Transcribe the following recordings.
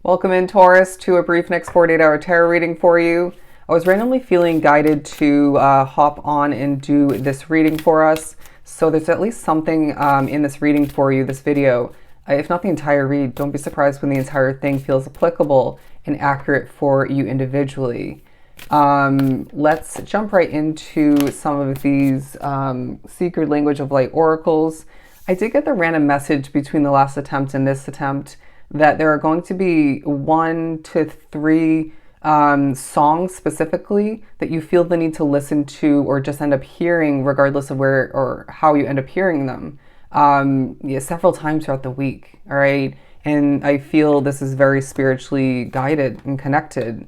Welcome in, Taurus, to a brief next 48-hour tarot reading for you. I was randomly feeling guided to hop on and do this reading for us. So there's at least something in this reading for you, this video. If not the entire read, don't be surprised when the entire thing feels applicable and accurate for you individually. Let's jump right into some of these Secret Language of Light oracles. I did get the random message between the last attempt and this attempt that there are going to be 1 to 3 songs specifically that you feel the need to listen to or just end up hearing, regardless of where or how you end up hearing them, several times throughout the week. All right. And I feel this is very spiritually guided and connected.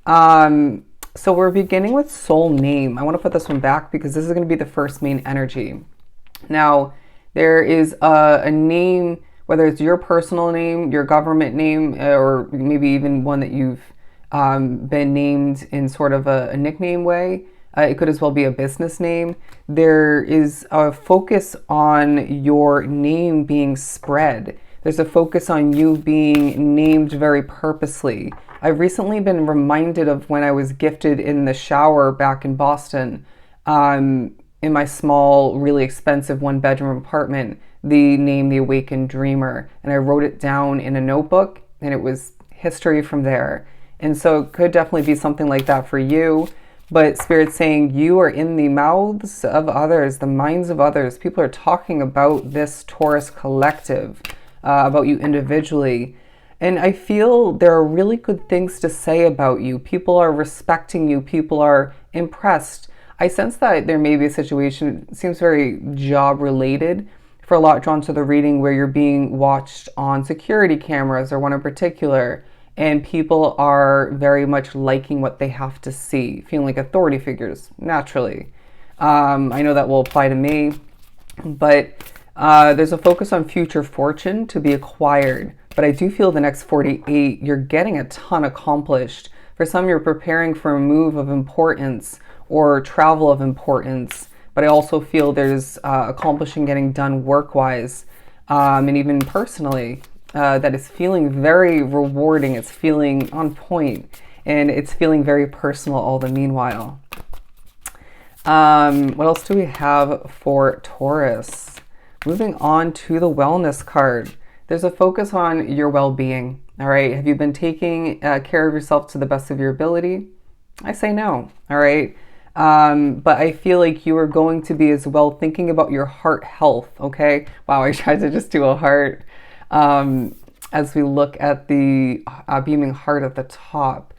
So we're beginning with soul name. I want to put this one back because this is going to be the first main energy. Now, there is a name, whether it's your personal name, your government name, or maybe even one that you've been named in sort of a nickname way. It could as well be a business name. There is a focus on your name being spread. There's a focus on you being named very purposely. I've recently been reminded of when I was gifted in the shower back in Boston, in my small, really expensive 1-bedroom apartment, the name The Awakened Dreamer. And I wrote it down in a notebook, and it was history from there. And so it could definitely be something like that for you. But Spirit's saying you are in the mouths of others, the minds of others. People are talking about this Taurus collective, about you individually. And I feel there are really good things to say about you. People are respecting you. People are impressed. I sense that there may be a situation, it seems very job related, for a lot drawn to the reading, where you're being watched on security cameras or one in particular, and people are very much liking what they have to see, feeling like authority figures, naturally. I know that will apply to me, but there's a focus on future fortune to be acquired. But I do feel the next 48, you're getting a ton accomplished. For some, you're preparing for a move of importance or travel of importance. But I also feel there's accomplishing getting done work-wise and even personally that is feeling very rewarding. It's feeling on point, and it's feeling very personal all the meanwhile. What else do we have for Taurus? Moving on to the wellness card. There's a focus on your well-being. All right. Have you been taking care of yourself to the best of your ability? I say no. All right. But I feel like you are going to be as well thinking about your heart health. Okay. Wow. I tried to just do a heart as we look at the beaming heart at the top.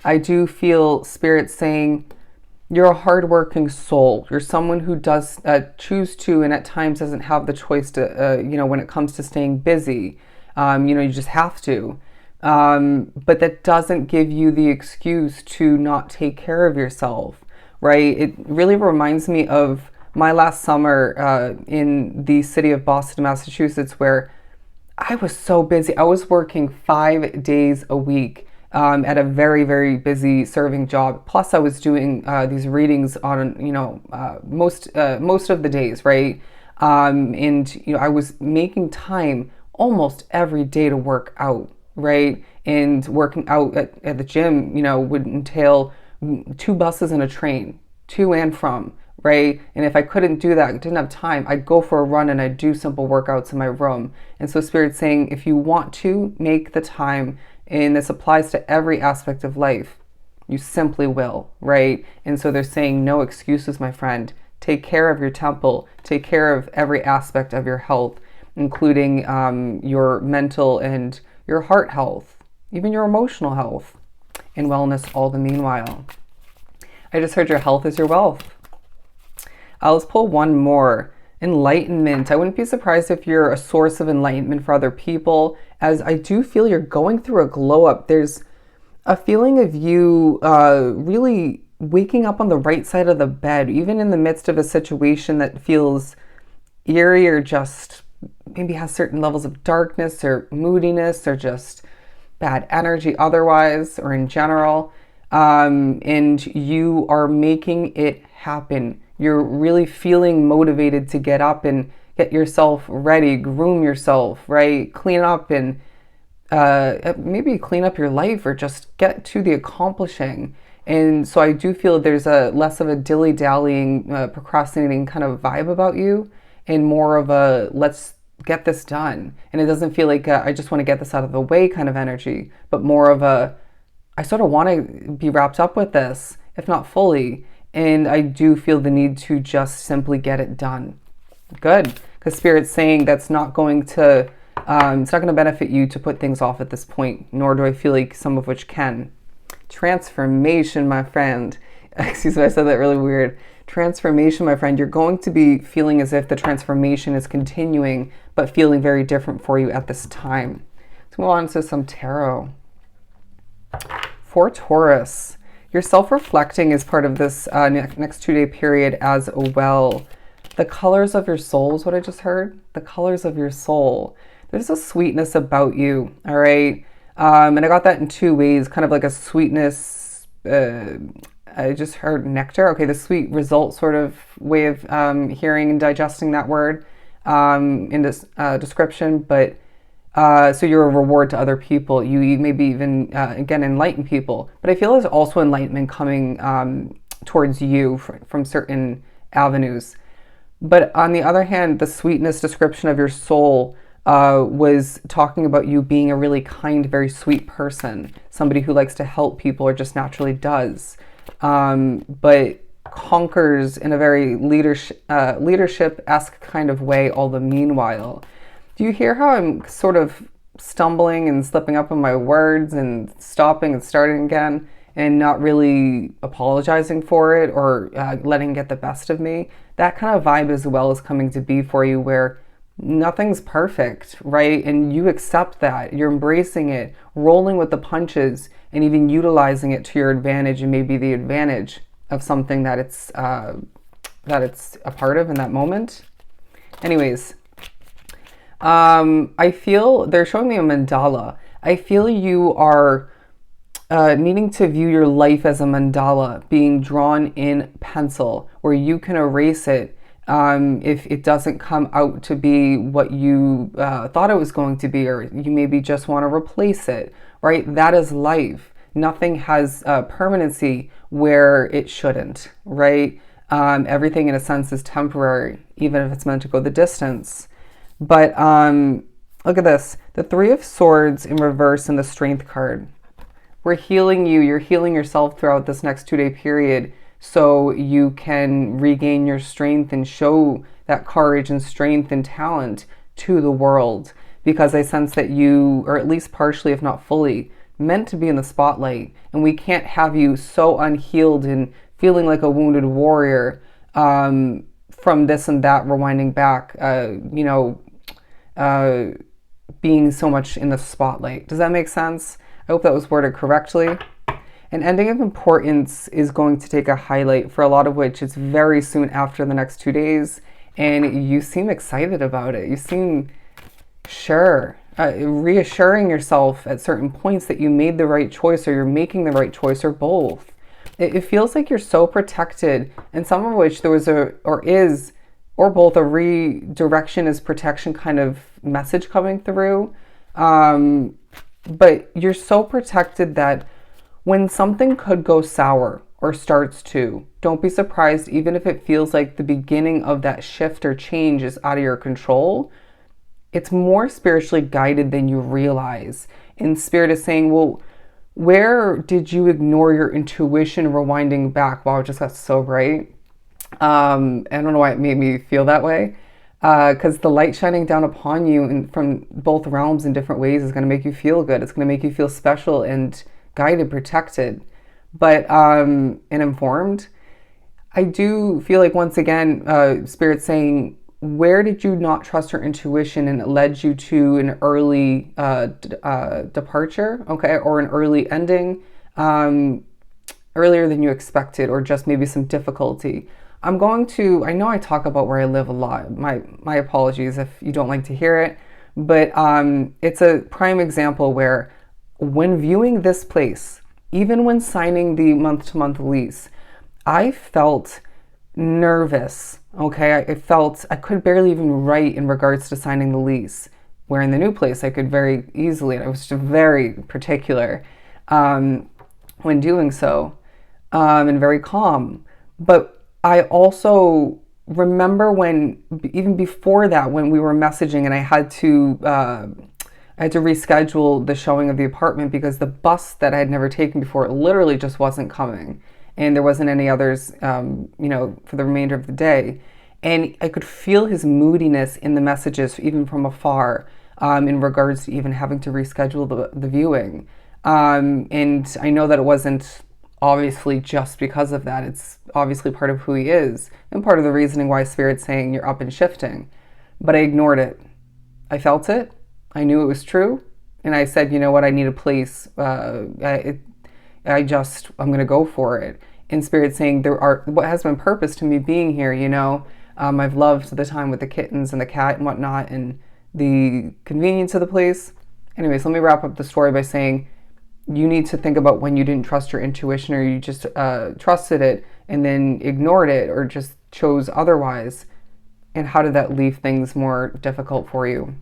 I do feel Spirit saying you're a hardworking soul. You're someone who does choose to, and at times doesn't have the choice to, when it comes to staying busy, you just have to. But that doesn't give you the excuse to not take care of yourself, right? It really reminds me of my last summer in the city of Boston, Massachusetts, where I was so busy. I was working 5 days a week. At a very, very busy serving job. Plus I was doing these readings on, most of the days, right? And, I was making time almost every day to work out, right? And working out at the gym, would entail 2 buses and a train, to and from, right? And if I couldn't do that, didn't have time, I'd go for a run and I'd do simple workouts in my room. And so Spirit's saying, if you want to make the time, and this applies to every aspect of life, you simply will, right? And so they're saying no excuses, my friend. Take care of your temple. Take care of every aspect of your health, including your mental and your heart health, even your emotional health and wellness all the meanwhile. I just heard your health is your wealth. Let's pull one more. Enlightenment. I wouldn't be surprised if you're a source of enlightenment for other people, as I do feel you're going through a glow up. There's a feeling of you really waking up on the right side of the bed, even in the midst of a situation that feels eerie or just maybe has certain levels of darkness or moodiness or just bad energy otherwise or in general. And you are making it happen. You're really feeling motivated to get up and get yourself ready, groom yourself, right? Clean up and maybe clean up your life or just get to the accomplishing. And so I do feel there's a less of a dilly-dallying, procrastinating kind of vibe about you, and more of a let's get this done. And it doesn't feel like I just want to get this out of the way kind of energy, but more of a I sort of want to be wrapped up with this, if not fully. And I do feel the need to just simply get it done. Good, because Spirit's saying that's not going to, it's not going to benefit you to put things off at this point, nor do I feel like some of which can. Transformation, my friend. Excuse me, I said that really weird. Transformation, my friend. You're going to be feeling as if the transformation is continuing, but feeling very different for you at this time. Let's move on to some tarot. For Taurus, your self-reflecting is part of this next 2-day period as well. The colors of your soul is what I just heard. The colors of your soul. There's a sweetness about you, all right? And I got that in 2 ways, kind of like a sweetness. I just heard nectar. Okay, the sweet result sort of way of hearing and digesting that word in this description. But so you're a reward to other people. You maybe even, again, enlighten people. But I feel there's also enlightenment coming towards you from certain avenues. But on the other hand, the sweetness description of your soul was talking about you being a really kind, very sweet person, somebody who likes to help people or just naturally does, but conquers in a very leadership-esque kind of way all the meanwhile. Do you hear how I'm sort of stumbling and slipping up on my words and stopping and starting again and not really apologizing for it or letting it get the best of me? That kind of vibe as well is coming to be for you, where nothing's perfect, right? And you accept that. You're embracing it, rolling with the punches, and even utilizing it to your advantage and maybe the advantage of something that it's a part of in that moment. Anyways, I feel they're showing me a mandala. I feel you are needing to view your life as a mandala being drawn in pencil, where you can erase it if it doesn't come out to be what you thought it was going to be, or you maybe just want to replace it, right? That is life. Nothing has permanency where it shouldn't, right? Everything in a sense is temporary, even if it's meant to go the distance. But look at this. The Three of Swords in reverse and the Strength card. We're healing you. You're healing yourself throughout this next 2-day period so you can regain your strength and show that courage and strength and talent to the world. Because I sense that you, or at least partially, if not fully, meant to be in the spotlight. And we can't have you so unhealed and feeling like a wounded warrior from this and that, rewinding back, being so much in the spotlight. Does that make sense? I hope that was worded correctly. An ending of importance is going to take a highlight, for a lot of which it's very soon after the next 2 days, and you seem excited about it. You seem sure, reassuring yourself at certain points that you made the right choice, or you're making the right choice, or both. It feels like you're so protected, and some of which there was or both, a redirection is protection kind of message coming through. But you're so protected that when something could go sour or starts to, don't be surprised, even if it feels like the beginning of that shift or change is out of your control. It's more spiritually guided than you realize. And Spirit is saying, well, where did you ignore your intuition rewinding back? Wow, it just got so bright. I don't know why it made me feel that way. Because the light shining down upon you and from both realms in different ways is going to make you feel good. It's going to make you feel special and guided, protected, but and informed. I do feel like, once again, Spirit's saying, where did you not trust your intuition and it led you to an early departure, okay, or an early ending, earlier than you expected, or just maybe some difficulty. I know I talk about where I live a lot. My apologies if you don't like to hear it, but it's a prime example where when viewing this place, even when signing the month-to-month lease, I felt nervous, okay? I felt I could barely even write in regards to signing the lease where in the new place I could very easily, and I was just very particular when doing so, and very calm. But I also remember when, even before that, when we were messaging and I had to reschedule the showing of the apartment because the bus that I had never taken before literally just wasn't coming. And there wasn't any others, for the remainder of the day. And I could feel his moodiness in the messages, even from afar, in regards to even having to reschedule the viewing. And I know that it wasn't obviously just because of that. It's obviously part of who he is and part of the reasoning why Spirit's saying you're up and shifting. But I ignored it. I felt it. I knew it was true. And I said, you know what, I need a place. I'm going to go for it. And Spirit saying what has been purpose to me being here, I've loved the time with the kittens and the cat and whatnot and the convenience of the place. Anyways, let me wrap up the story by saying you need to think about when you didn't trust your intuition or you just trusted it and then ignored it or just chose otherwise. And how did that leave things more difficult for you?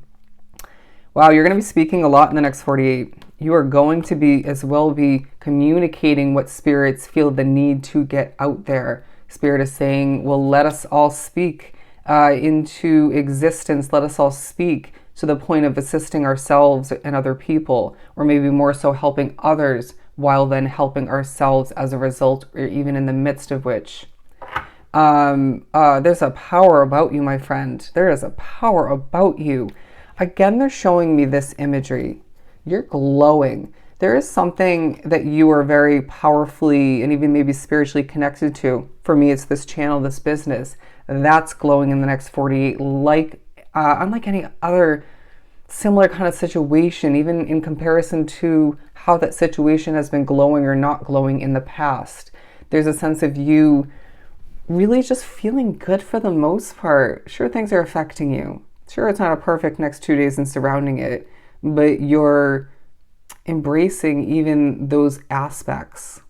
Wow, you're going to be speaking a lot in the next 48. You are going to be communicating what spirits feel the need to get out there. Spirit is saying, well, let us all speak into existence. Let us all speak to the point of assisting ourselves and other people, or maybe more so helping others while then helping ourselves as a result, or even in the midst of which. There's a power about you, my friend. There is a power about you. Again, they're showing me this imagery. You're glowing. There is something that you are very powerfully and even maybe spiritually connected to. For me, it's this channel, this business. That's glowing in the next 48, unlike any other similar kind of situation, even in comparison to how that situation has been glowing or not glowing in the past. There's a sense of you really just feeling good for the most part. Sure, things are affecting you. Sure, it's not a perfect next 2 days and surrounding it, but you're embracing even those aspects.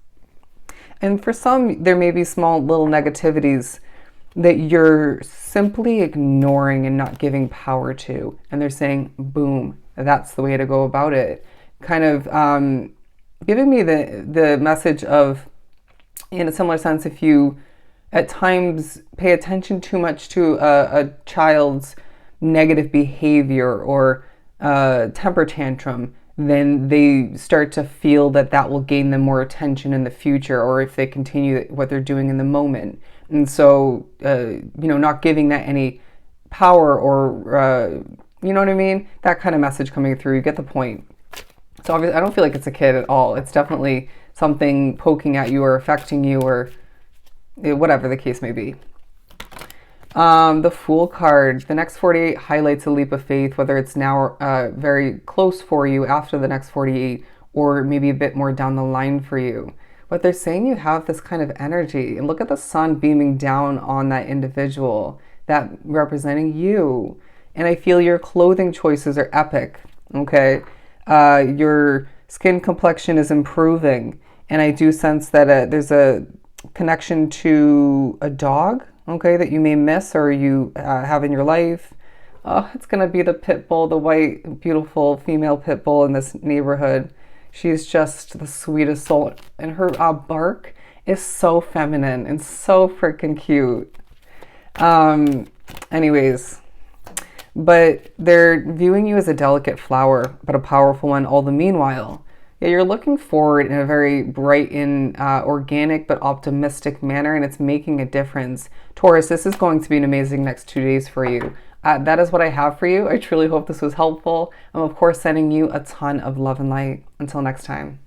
And for some, there may be small little negativities that you're simply ignoring and not giving power to. And they're saying, boom, that's the way to go about it. Kind of giving me the message of, in a similar sense, if you at times pay attention too much to a child's negative behavior or temper tantrum, then they start to feel that will gain them more attention in the future, or if they continue what they're doing in the moment. And so, not giving that any power or, you know what I mean? That kind of message coming through, you get the point. So obviously, I don't feel like it's a kid at all. It's definitely something poking at you or affecting you or whatever the case may be. The Fool card, the next 48 highlights a leap of faith, whether it's now very close for you after the next 48 or maybe a bit more down the line for you. But they're saying you have this kind of energy, and look at the sun beaming down on that individual, that representing you. And I feel your clothing choices are epic, okay? Your skin complexion is improving, and I do sense that there's a connection to a dog, okay, that you may miss or you have in your life. It's going to be the pit bull, the white, beautiful female pit bull in this neighborhood. She's just the sweetest soul, and her bark is so feminine and so freaking cute. Anyways, but they're viewing you as a delicate flower, but a powerful one all the meanwhile. Yeah, you're looking forward in a very bright and organic but optimistic manner, and it's making a difference. Taurus, this is going to be an amazing next 2 days for you. That is what I have for you. I truly hope this was helpful. I'm, of course, sending you a ton of love and light. Until next time.